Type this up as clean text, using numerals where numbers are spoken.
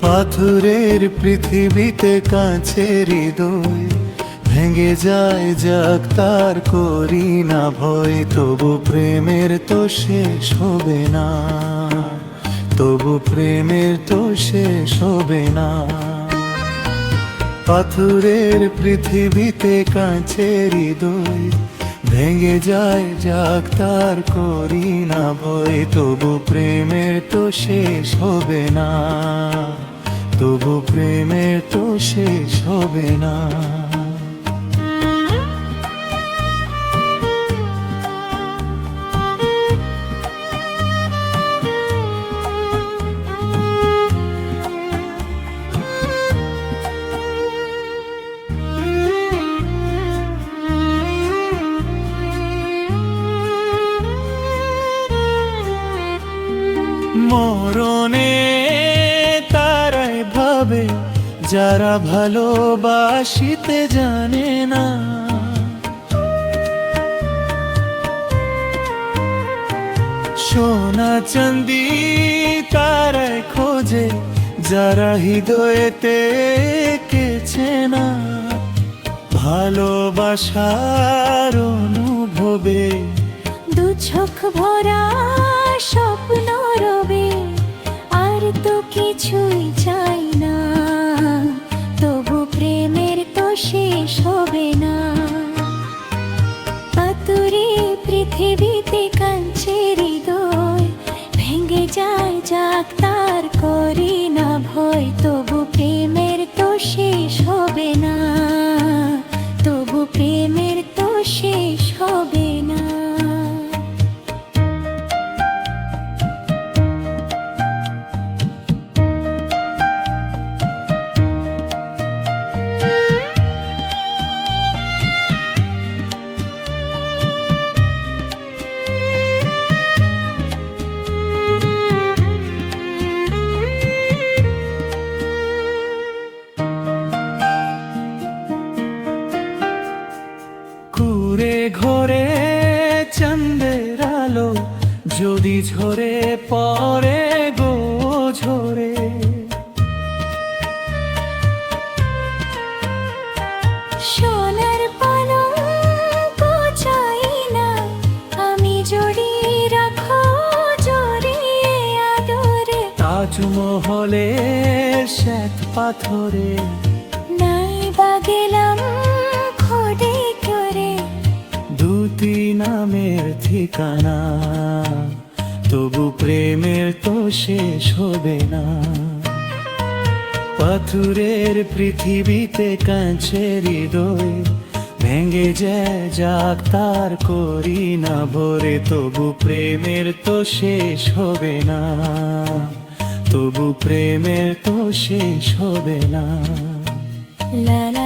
পাথরের পৃথিবীতে কাঁচের হৃদয় ভেঙে যায় যাক তার করি না ভয়, তবু প্রেমের তো শেষ হবে না, তবু প্রেমের তো শেষ হবে না। পাথরের পৃথিবীতে কাঁচের হৃদয় ভেঙে যায় যাক তার করি না ভয়, তবু প্রেমের তো শেষ হবে না, তবু প্রেমের তো শেষ হবে না। মরণে তারাই ভাবে যারা ভালোবাসিতে জানে না, সোনা চাঁদি তারাই খোঁজে যারা হৃদয়েতে কেছে না। ভালোবাসার অনুভবে দু চোখ ভরা স্বপ্ন রবে, আর তো কিছুই চাই না, তবু প্রেমের তো শেষ হবে না। পাথরে পৃথিবীতে কাঁচের হৃদয় ভেঙে যায় যাক তার করি না ভয়, তবু প্রেমের তো শেষ হবে না, তবু প্রেমের তো শেষ হবে না। কুরে ঘরে চাঁদের আলো যদি ঝরে পড়ে গো ঝরে, সোনার পালঙ্ক চাই না আমি, জড়িয়ে রাখো জড়িয়ে আদরে। তাজমহলের শ্বেত পাথরে নাই বা গেলাম খোদে করে, দুটি নামের ঠিকানা, তবু প্রেমের তো শেষ হবে না। পাথরের পৃথিবীতে কাঁচের হৃদয় ভেঙে যায় যাক তার করি না ভরে, তবু প্রেমের তো শেষ হবে না, তবু প্রেমের তো শেষ হবে না। লা লা